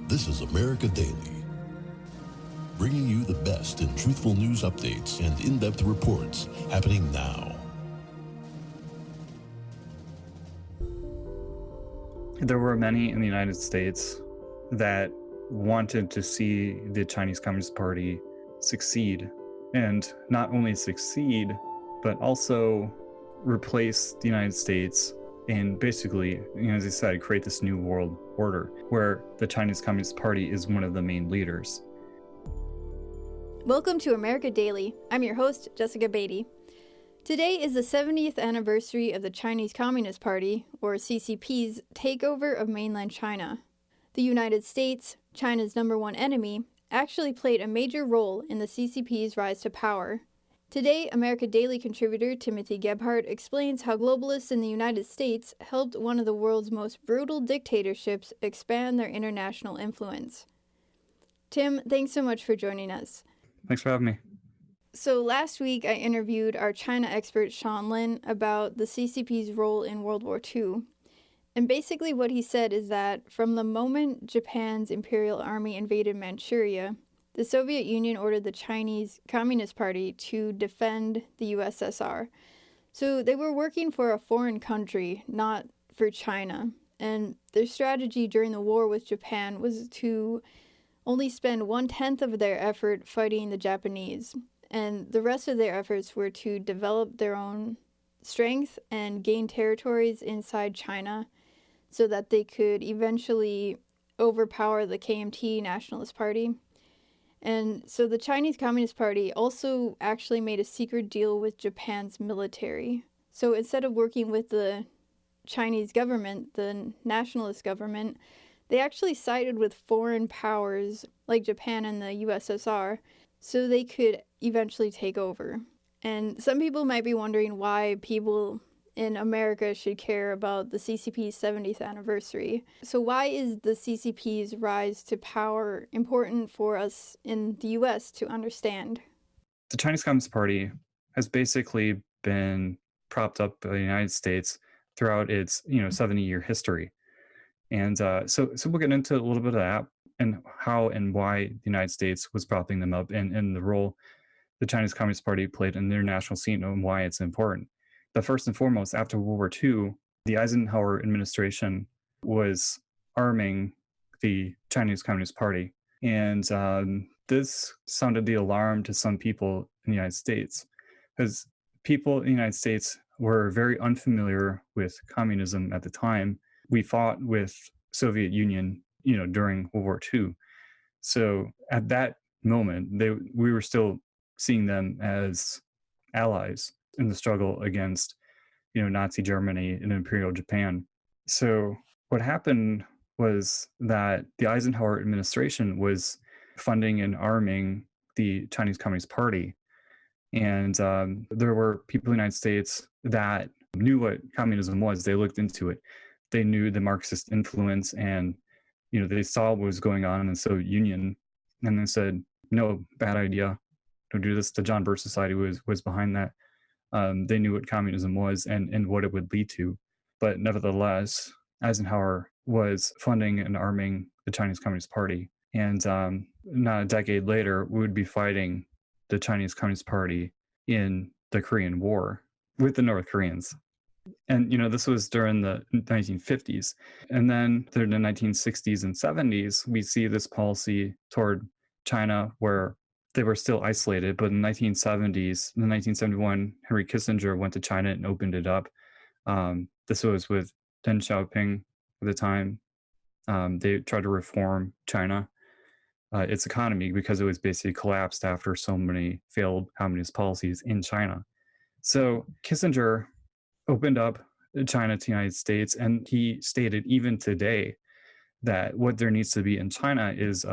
This is America Daily, bringing you the best in truthful news updates and in-depth reports happening now. There were many in the United States that wanted to see the Chinese Communist Party succeed, and not only succeed, but also replace the United States and basically, as I said, create this new world order where the Chinese Communist Party is one of the main leaders. Welcome to America Daily. I'm your host, Jessica Beatty. Today is the 70th anniversary of the Chinese Communist Party, or CCP's, takeover of mainland China. The United States, China's number one enemy, actually played a major role in the CCP's rise to power. Today, America Daily contributor Timothy Gebhart explains how globalists in the United States helped one of the world's most brutal dictatorships expand their international influence. Tim, thanks so much for joining us. Thanks for having me. So last week, I interviewed our China expert Sean Lin about the CCP's role in World War II. And basically what he said is that from the moment Japan's Imperial Army invaded Manchuria, the Soviet Union ordered the Chinese Communist Party to defend the USSR. So they were working for a foreign country, not for China. And their strategy during the war with Japan was to only spend 1/10 of their effort fighting the Japanese. And the rest of their efforts were to develop their own strength and gain territories inside China so that they could eventually overpower the KMT Nationalist Party. And so the Chinese Communist Party also actually made a secret deal with Japan's military. So instead of working with the Chinese government, the nationalist government, they actually sided with foreign powers like Japan and the USSR so they could eventually take over. And some people might be wondering why people in America should care about the CCP's 70th anniversary. So why is the CCP's rise to power important for us in the US to understand? The Chinese Communist Party has basically been propped up by the United States throughout its 70-year history. And so we'll get into a little bit of that and how and why the United States was propping them up and the role the Chinese Communist Party played in the international scene and why it's important. But first and foremost, after World War II, the Eisenhower administration was arming the Chinese Communist Party. And this sounded the alarm to some people in the United States, because people in the United States were very unfamiliar with communism at the time. We fought with Soviet Union, during World War II. So at that moment, we were still seeing them as allies in the struggle against, Nazi Germany and Imperial Japan. So what happened was that the Eisenhower administration was funding and arming the Chinese Communist Party. And there were people in the United States that knew what communism was. They looked into it. They knew the Marxist influence and, they saw what was going on in the Soviet Union and then said, no, bad idea. Don't do this. The John Birch Society was behind that. They knew what communism was and what it would lead to. But nevertheless, Eisenhower was funding and arming the Chinese Communist Party. And not a decade later, we would be fighting the Chinese Communist Party in the Korean War with the North Koreans. And, this was during the 1950s. And then during the 1960s and 70s, we see this policy toward China where they were still isolated. But in the 1970s, in 1971, Henry Kissinger went to China and opened it up. This was with Deng Xiaoping at the time. They tried to reform China, its economy, because it was basically collapsed after so many failed communist policies in China. So Kissinger opened up China to the United States, and he stated even today that what there needs to be in China is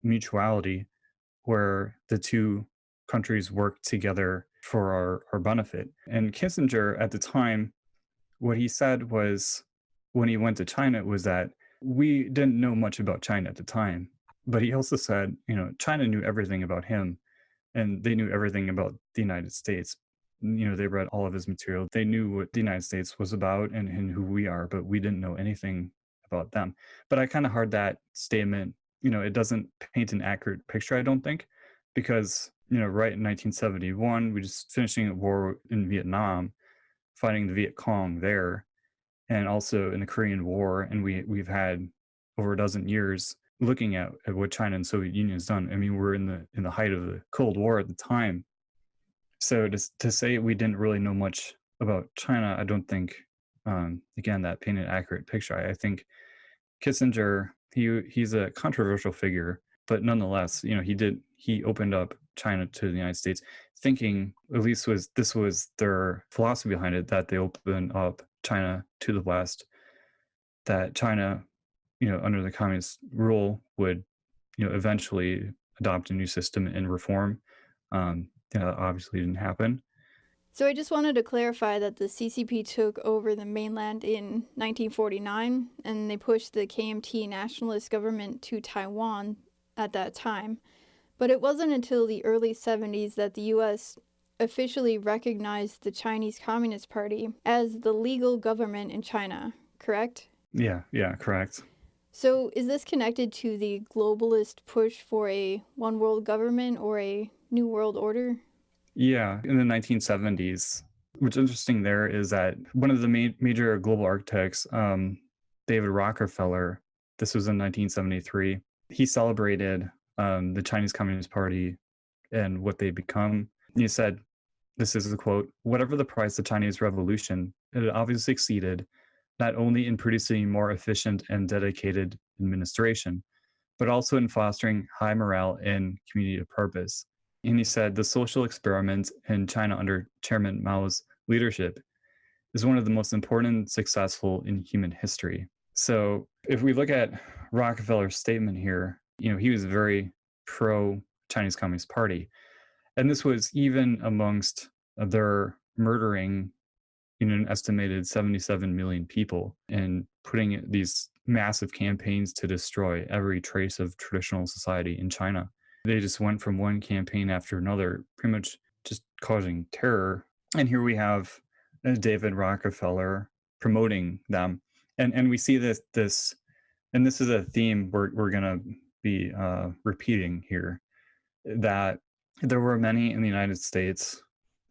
mutuality, where the two countries work together for our benefit. And Kissinger at the time, what he said was, when he went to China, was that we didn't know much about China at the time. But he also said, China knew everything about him, and they knew everything about the United States. They read all of his material. They knew what the United States was about and who we are, but we didn't know anything about them. But I kind of heard that statement it doesn't paint an accurate picture, I don't think, because, right in 1971, we just finishing a war in Vietnam, fighting the Viet Cong there, and also in the Korean War, and we've had over a dozen years looking at what China and Soviet Union has done. I mean, we're in the height of the Cold War at the time. So to say we didn't really know much about China, I don't think, again, that painted an accurate picture. I think Kissinger, he's a controversial figure, but nonetheless, he opened up China to the United States, thinking, at least this was their philosophy behind it, that they opened up China to the West, that China, under the communist rule would, eventually adopt a new system and reform. That obviously didn't happen. So I just wanted to clarify that the CCP took over the mainland in 1949, and they pushed the KMT nationalist government to Taiwan at that time. But it wasn't until the early 70s that the U.S. officially recognized the Chinese Communist Party as the legal government in China, correct? Yeah, correct. So is this connected to the globalist push for a one world government or a new world order? Yeah, in the 1970s. What's interesting there is that one of the major global architects, David Rockefeller, this was in 1973, he celebrated the Chinese Communist Party and what they become. He said, this is a quote, "Whatever the price of the Chinese Revolution, it obviously succeeded not only in producing more efficient and dedicated administration, but also in fostering high morale and community of purpose." And he said, "The social experiment in China under Chairman Mao's leadership is one of the most important and successful in human history." So if we look at Rockefeller's statement here, he was very pro-Chinese Communist Party. And this was even amongst their murdering an estimated 77 million people and putting these massive campaigns to destroy every trace of traditional society in China. They just went from one campaign after another, pretty much just causing terror. And here we have David Rockefeller promoting them. And we see this, and this is a theme we're going to be repeating here, that there were many in the United States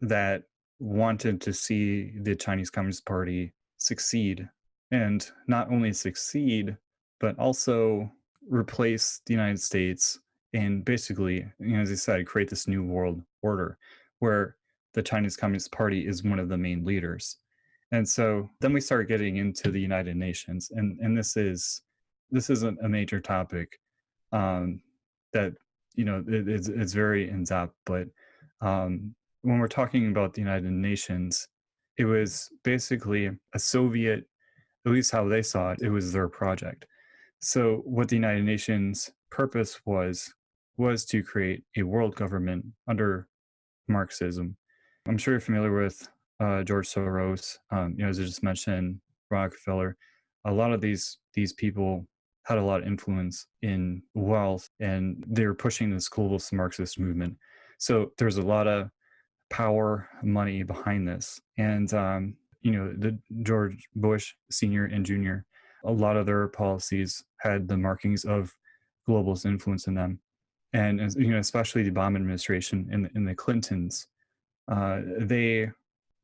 that wanted to see the Chinese Communist Party succeed, and not only succeed, but also replace the United States and basically, as I said, create this new world order where the Chinese Communist Party is one of the main leaders. And so then we start getting into the United Nations, and this is a major topic that it's very in depth. But when we're talking about the United Nations, it was basically a Soviet, at least how they saw it, it was their project. So what the United Nations purpose was to create a world government under Marxism. I'm sure you're familiar with George Soros, as I just mentioned, Rockefeller. A lot of these people had a lot of influence in wealth, and they were pushing this globalist Marxist movement. So there's a lot of power, money behind this. And, the George Bush Sr. and Jr., a lot of their policies had the markings of globalist influence in them. And, especially the Obama administration and the Clintons, they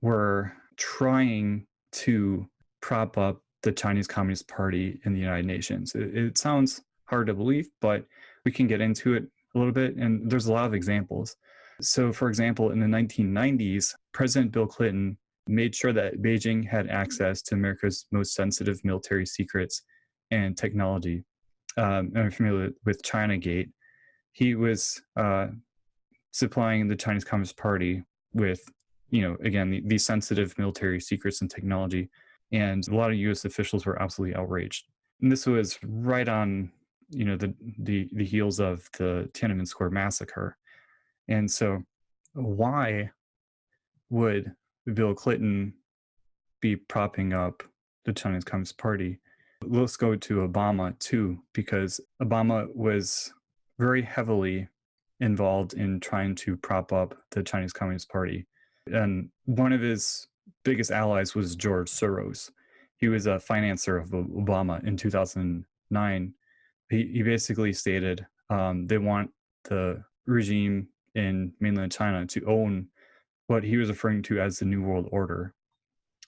were trying to prop up the Chinese Communist Party in the United Nations. It sounds hard to believe, but we can get into it a little bit, and there's a lot of examples. So, for example, in the 1990s, President Bill Clinton made sure that Beijing had access to America's most sensitive military secrets and technology. I'm familiar with Chinagate. He was supplying the Chinese Communist Party with, again, these sensitive military secrets and technology. And a lot of U.S. officials were absolutely outraged. And this was right on, the heels of the Tiananmen Square massacre. And so why would Bill Clinton be propping up the Chinese Communist Party? Let's go to Obama too, because Obama was very heavily involved in trying to prop up the Chinese Communist Party. And one of his biggest allies was George Soros. He was a financier of Obama in 2009. he basically stated they want the regime in mainland China to own what he was referring to as the New World Order.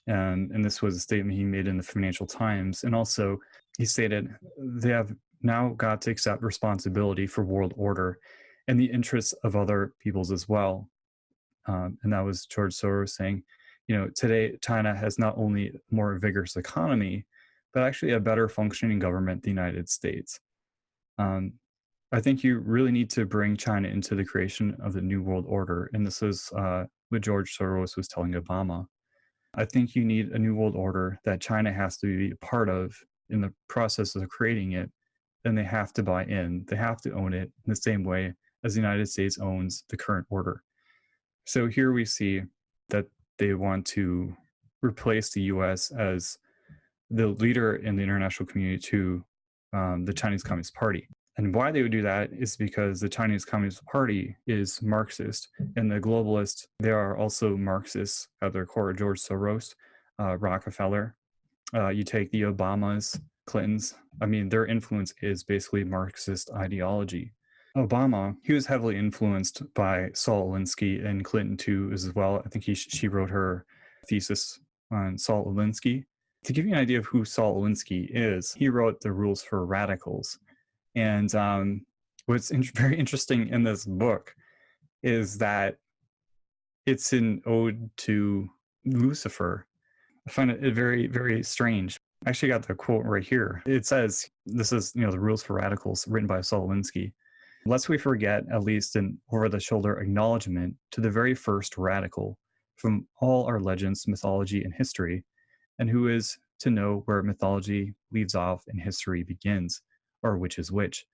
And this was a statement he made in the Financial Times. And also, he stated they have now got to accept responsibility for world order and the interests of other peoples as well. And that was George Soros saying, today China has not only a more vigorous economy, but actually a better functioning government, the United States. I think you really need to bring China into the creation of the New World Order. And this is what George Soros was telling Obama. I think you need a New World Order that China has to be a part of in the process of creating it. Then they have to buy in. They have to own it in the same way as the United States owns the current order. So here we see that they want to replace the U.S. as the leader in the international community to the Chinese Communist Party. And why they would do that is because the Chinese Communist Party is Marxist, and the globalists, they are also Marxists at their core. George Soros, Rockefeller, you take the Obamas, Clintons, their influence is basically Marxist ideology. Obama, he was heavily influenced by Saul Alinsky, and Clinton too as well. I think she wrote her thesis on Saul Alinsky. To give you an idea of who Saul Alinsky is, he wrote The Rules for Radicals. And what's very interesting in this book is that it's an ode to Lucifer. I find it very, very strange. I actually got the quote right here. It says, this is, The Rules for Radicals, written by Saul Alinsky. Lest we forget at least an over-the-shoulder acknowledgement to the very first radical from all our legends, mythology, and history, and who is to know where mythology leaves off and history begins, or which is which.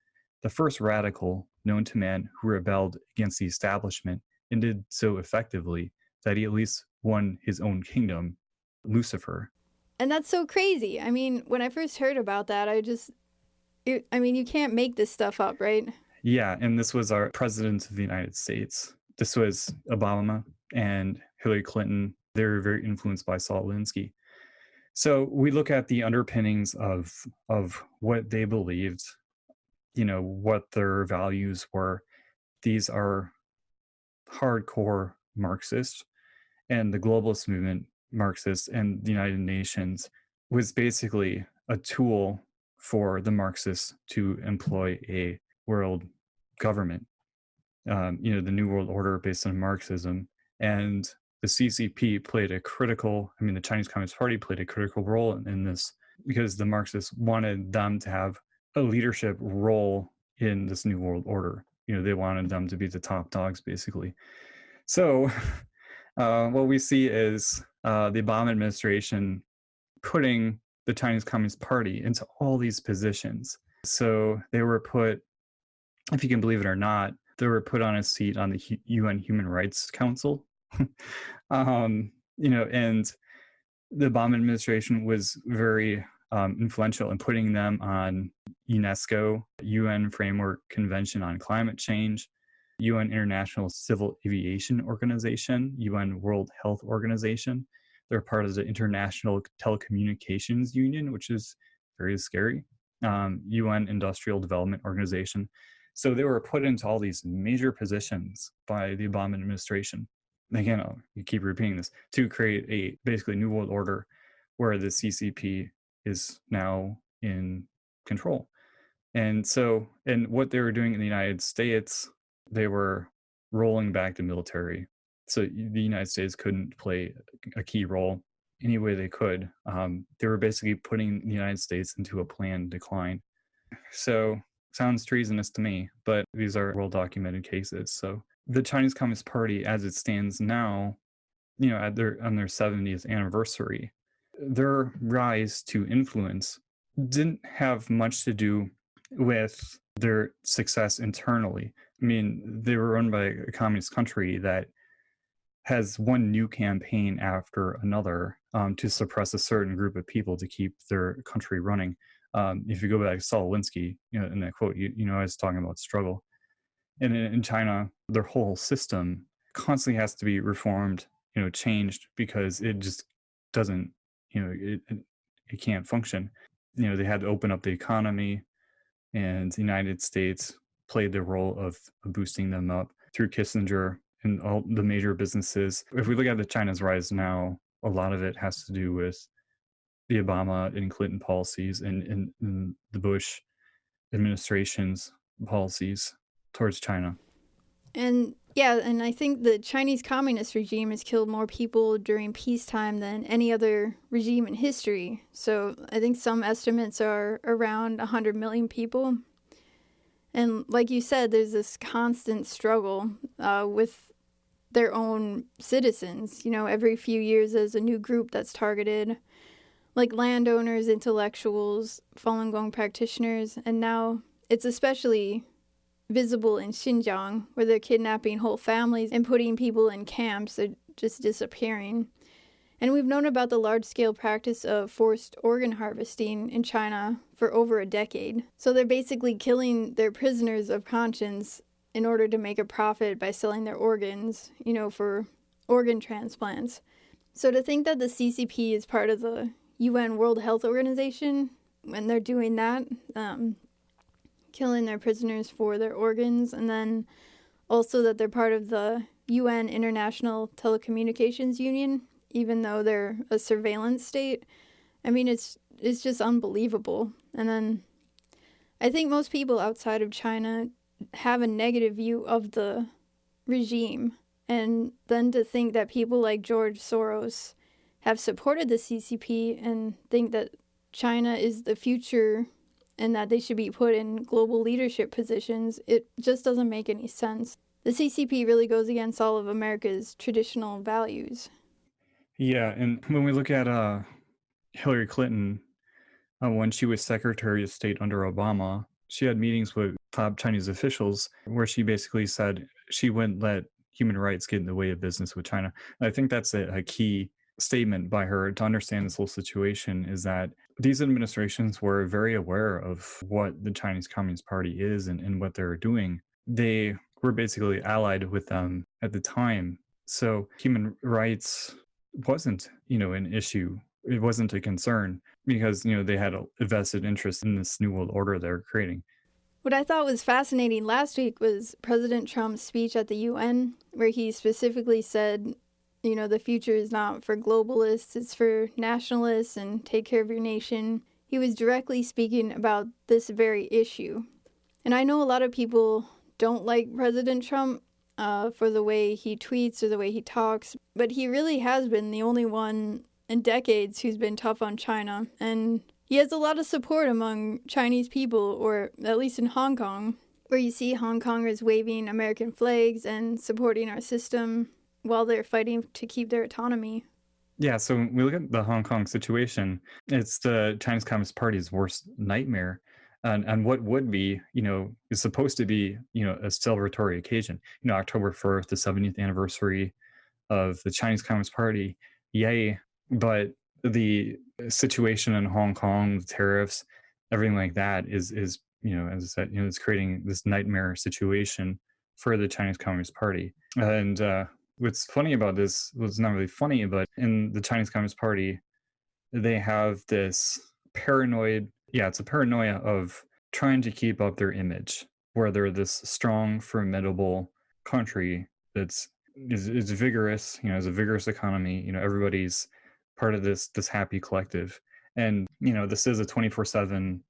The first radical known to man who rebelled against the establishment and did so effectively that he at least won his own kingdom, Lucifer. And that's so crazy. When I first heard about that, you can't make this stuff up, right? Yeah, and this was our president of the United States. This was Obama and Hillary Clinton. They were very influenced by Saul Alinsky. So we look at the underpinnings of what they believed, what their values were. These are hardcore Marxist, and the globalist movement, Marxist, and the United Nations was basically a tool for the Marxists to employ a world government, the New World Order based on Marxism. And the CCP played the Chinese Communist Party played a critical role in this because the Marxists wanted them to have a leadership role in this New World Order. They wanted them to be the top dogs, basically. So what we see is the Obama administration putting the Chinese Communist Party into all these positions. So they were put, if you can believe it or not, they were put on a seat on the UN Human Rights Council. And the Obama administration was very influential in putting them on UNESCO, UN Framework Convention on Climate Change, UN International Civil Aviation Organization, UN World Health Organization. They're part of the International Telecommunications Union, which is very scary, UN Industrial Development Organization. So they were put into all these major positions by the Obama administration. Again, you keep repeating this, to create a basically New World Order where the CCP is now in control. And what they were doing in the United States, they were rolling back the military. So the United States couldn't play a key role any way they could. They were basically putting the United States into a planned decline. So sounds treasonous to me, but these are well-documented cases. So the Chinese Communist Party, as it stands now, on their 70th anniversary, their rise to influence didn't have much to do with their success internally. They were run by a communist country that has one new campaign after another to suppress a certain group of people to keep their country running. If you go back to Saul Alinsky, in that quote, I was talking about struggle. And in China, their whole system constantly has to be reformed, changed, because it just doesn't, it can't function. They had to open up the economy. and the United States played the role of boosting them up through Kissinger and all the major businesses. If we look at the China's rise now, a lot of it has to do with the Obama and Clinton policies and the Bush administration's policies towards China. And yeah, and I think the Chinese communist regime has killed more people during peacetime than any other regime in history. So I think some estimates are around 100 million people. And like you said, there's this constant struggle with their own citizens. You know, every few years there's a new group that's targeted, like landowners, intellectuals, Falun Gong practitioners, and now it's especially visible in Xinjiang, where they're kidnapping whole families and putting people in camps. They're just disappearing. And we've known about the large-scale practice of forced organ harvesting in China for over a decade. So they're basically killing their prisoners of conscience in order to make a profit by selling their organs, you know, for organ transplants. So to think that the CCP is part of the UN World Health Organization, when they're doing that, killing their prisoners for their organs, and then also that they're part of the UN International Telecommunications Union, even though they're a surveillance state. I mean, it's just unbelievable. And then I think most people outside of China have a negative view of the regime. And then to think that people like George Soros have supported the CCP and think that China is the future and that they should be put in global leadership positions, it just doesn't make any sense. The CCP really goes against all of America's traditional values. Yeah, and when we look at Hillary Clinton, when she was Secretary of State under Obama, she had meetings with top Chinese officials where she basically said she wouldn't let human rights get in the way of business with China. And I think that's a key statement by her to understand this whole situation, is that these administrations were very aware of what the Chinese Communist Party is and what they're doing. They were basically allied with them at the time. So human rights wasn't, an issue. It wasn't a concern because, they had a vested interest in this new world order they're creating. What I thought was fascinating last week was President Trump's speech at the UN, where he specifically said, the future is not for globalists, it's for nationalists, and take care of your nation. He was directly speaking about this very issue. And I know a lot of people don't like President Trump for the way he tweets or the way he talks, but he really has been the only one in decades who's been tough on China. And he has a lot of support among Chinese people, or at least in Hong Kong, where you see Hong Kongers waving American flags and supporting our system while they're fighting to keep their autonomy. Yeah, so when we look at the Hong Kong situation, it's the Chinese Communist Party's worst nightmare. And what would be, is supposed to be, a celebratory occasion. October 1st, the 70th anniversary of the Chinese Communist Party, yay. But the situation in Hong Kong, the tariffs, everything like that is as I said, it's creating this nightmare situation for the Chinese Communist Party. And what's funny about this, well, it's not really funny, but in the Chinese Communist Party, they have this it's a paranoia of trying to keep up their image, where they're this strong, formidable country that's is vigorous, has a vigorous economy, everybody's part of this happy collective. And, this is a 24/7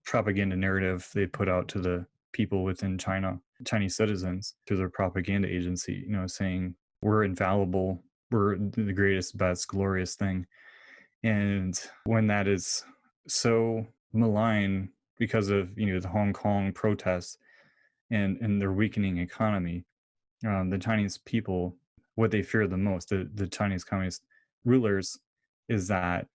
propaganda narrative they put out to the people within China, Chinese citizens, through their propaganda agency, saying we're infallible, we're the greatest, best, glorious thing. And when that is so malign because of, the Hong Kong protests and their weakening economy, the Chinese people, what they fear the most, the Chinese communist rulers, is that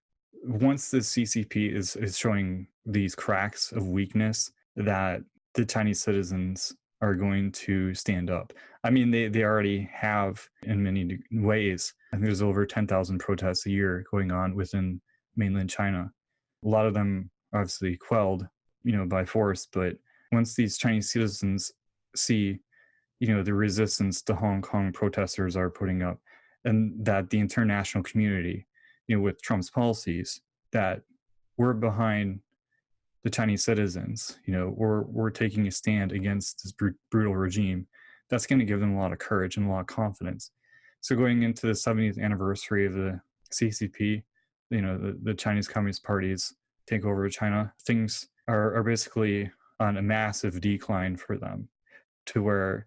once the CCP is showing these cracks of weakness, that the Chinese citizens are going to stand up. I mean, they already have in many ways. I think there's over 10,000 protests a year going on within mainland China. A lot of them obviously quelled, by force. But once these Chinese citizens see, the resistance the Hong Kong protesters are putting up, and that the international community, with Trump's policies, that we're behind the Chinese citizens, we're taking a stand against this brutal regime, that's going to give them a lot of courage and a lot of confidence. So going into the 70th anniversary of the CCP, the Chinese Communist Party's takeover of China, things are basically on a massive decline for them, to where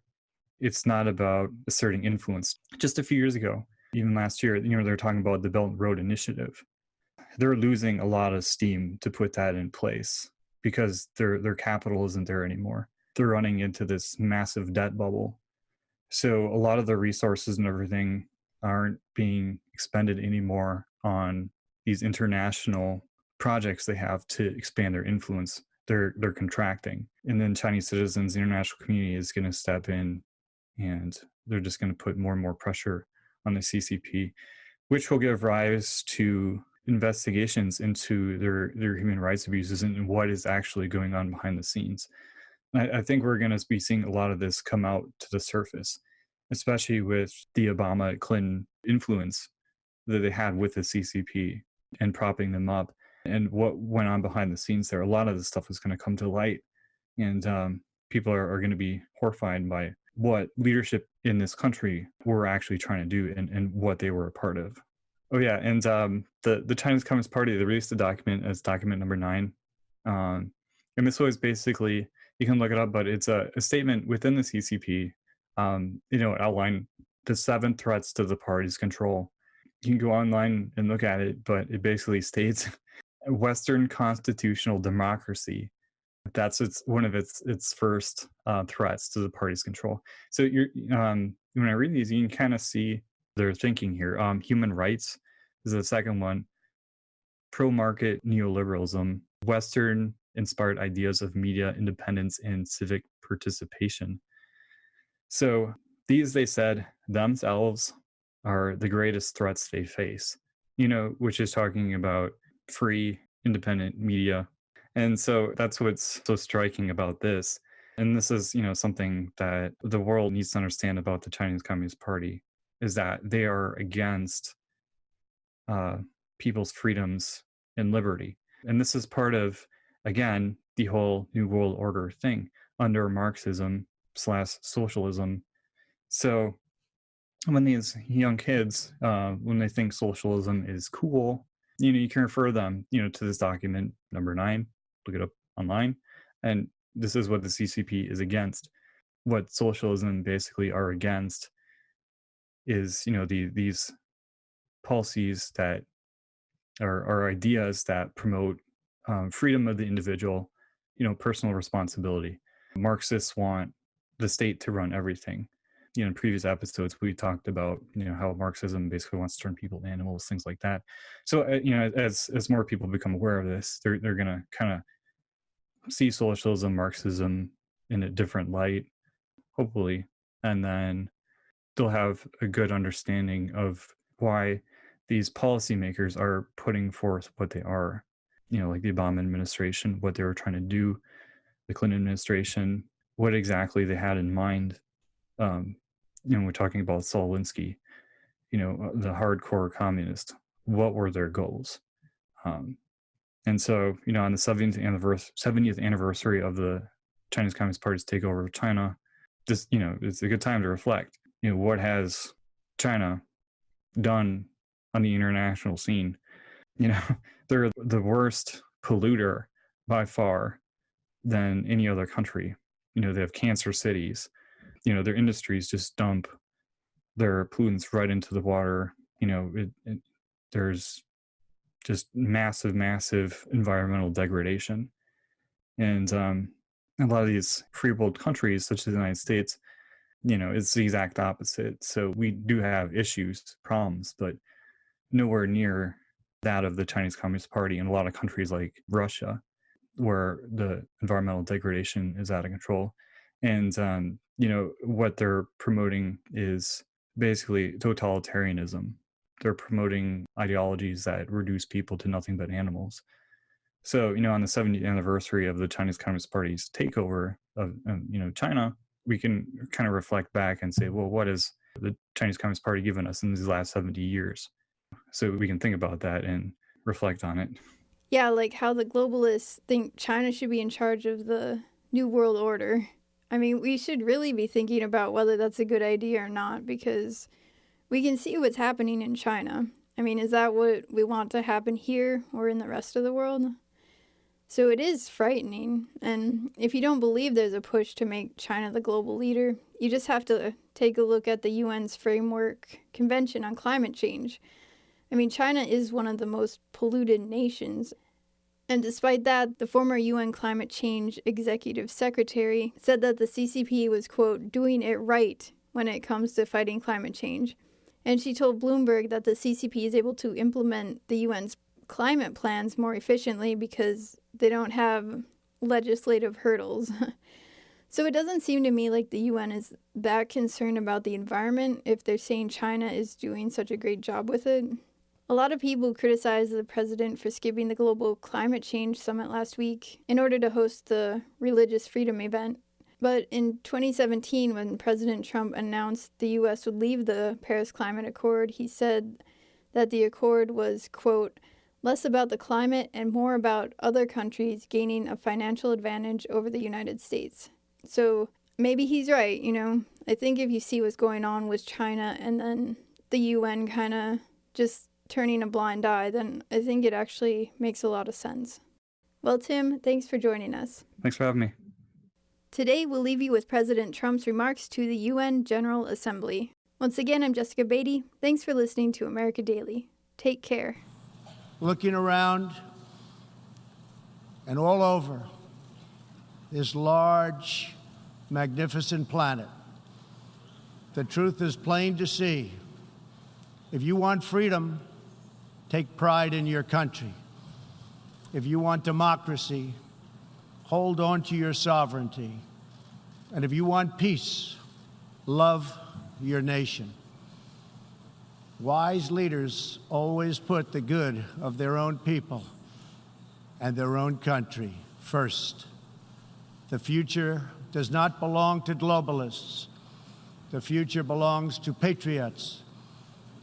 it's not about asserting influence. Just a few years ago, even last year, they're talking about the Belt and Road Initiative. They're losing a lot of steam to put that in place because their capital isn't there anymore. They're running into this massive debt bubble. So a lot of the resources and everything aren't being expended anymore on these international projects they have to expand their influence. They're contracting. And then Chinese citizens, the international community is going to step in, and they're just going to put more and more pressure on the CCP, which will give rise to investigations into their human rights abuses and what is actually going on behind the scenes. I think we're going to be seeing a lot of this come out to the surface, especially with the Obama-Clinton influence that they had with the CCP and propping them up, and what went on behind the scenes there. A lot of this stuff is going to come to light, and people are going to be horrified by what leadership in this country were actually trying to do and what they were a part of. Oh yeah, and the Chinese Communist Party, they released a document as document number 9. And this was basically, you can look it up, but it's a statement within the CCP. It outlined the 7 threats to the party's control. You can go online and look at it, but it basically states Western constitutional democracy. That's one of its first threats to the party's control. So when I read these, you can kind of see their thinking here. Human rights is the second one. Pro-market neoliberalism, Western-inspired ideas of media independence and civic participation. So these, they said, themselves are the greatest threats they face, which is talking about free, independent media. And so that's what's so striking about this. And this is, something that the world needs to understand about the Chinese Communist Party, is that they are against people's freedoms and liberty. And this is part of, again, the whole New World Order thing under Marxism/socialism. So when these young kids, when they think socialism is cool, you can refer them, to this document number 9, look it up online. And this is what the CCP is against. What socialism basically are against is, these policies that are ideas that promote freedom of the individual, personal responsibility. Marxists want the state to run everything. In previous episodes, we talked about, how Marxism basically wants to turn people into animals, things like that. So, as more people become aware of this, they're going to kind of see socialism, Marxism in a different light, hopefully, and then they'll have a good understanding of why these policymakers are putting forth what they are, like the Obama administration, what they were trying to do, the Clinton administration, what exactly they had in mind. We're talking about Saul Alinsky, the hardcore communist. What were their goals? And so, on the 70th anniversary of the Chinese Communist Party's takeover of China, this, it's a good time to reflect. What has China done on the international scene? They're the worst polluter by far than any other country. They have cancer cities. Their industries just dump their pollutants right into the water. There's just massive environmental degradation. And a lot of these free world countries, such as the United States, it's the exact opposite. So we do have issues, problems, but nowhere near that of the Chinese Communist Party and a lot of countries like Russia, where the environmental degradation is out of control. And, what they're promoting is basically totalitarianism. They're promoting ideologies that reduce people to nothing but animals. So, on the 70th anniversary of the Chinese Communist Party's takeover of, China, we can kind of reflect back and say, well, what has the Chinese Communist Party given us in these last 70 years? So we can think about that and reflect on it. Yeah, like how the globalists think China should be in charge of the New World Order. I mean, we should really be thinking about whether that's a good idea or not, because we can see what's happening in China. I mean, is that what we want to happen here or in the rest of the world? So it is frightening. And if you don't believe there's a push to make China the global leader, you just have to take a look at the UN's Framework Convention on Climate Change. I mean, China is one of the most polluted nations. And despite that, the former UN Climate Change Executive Secretary said that the CCP was, quote, doing it right when it comes to fighting climate change. And she told Bloomberg that the CCP is able to implement the UN's climate plans more efficiently because they don't have legislative hurdles. So it doesn't seem to me like the UN is that concerned about the environment if they're saying China is doing such a great job with it. A lot of people criticized the president for skipping the Global Climate Change Summit last week in order to host the Religious Freedom event. But in 2017, when President Trump announced the U.S. would leave the Paris Climate Accord, he said that the accord was, quote, less about the climate and more about other countries gaining a financial advantage over the United States. So maybe he's right, you know. I think if you see what's going on with China and then the UN kind of just turning a blind eye, then I think it actually makes a lot of sense. Well, Tim, thanks for joining us. Thanks for having me. Today, we'll leave you with President Trump's remarks to the UN General Assembly. Once again, I'm Jessica Beatty. Thanks for listening to America Daily. Take care. Looking around and all over this large, magnificent planet, the truth is plain to see. If you want freedom, take pride in your country. If you want democracy, hold on to your sovereignty. And if you want peace, love your nation. Wise leaders always put the good of their own people and their own country first. The future does not belong to globalists. The future belongs to patriots.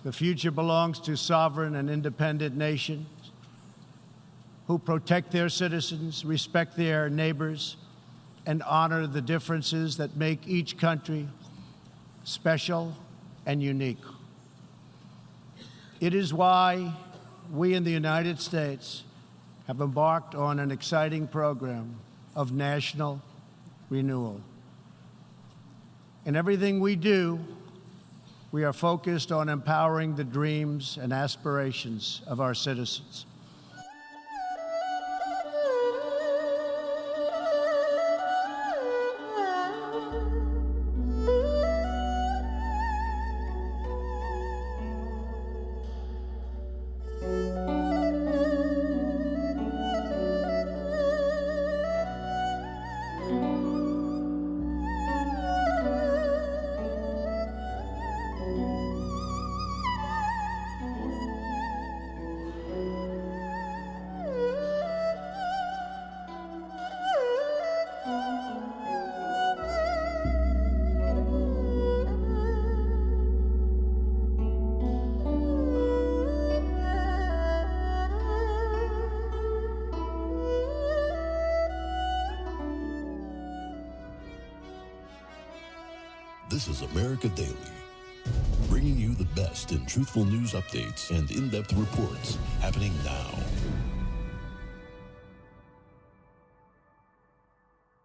The future belongs to sovereign and independent nations who protect their citizens, respect their neighbors, and honor the differences that make each country special and unique. It is why we in the United States have embarked on an exciting program of national renewal. In everything we do, we are focused on empowering the dreams and aspirations of our citizens. This is America Daily, bringing you the best in truthful news updates and in-depth reports happening now.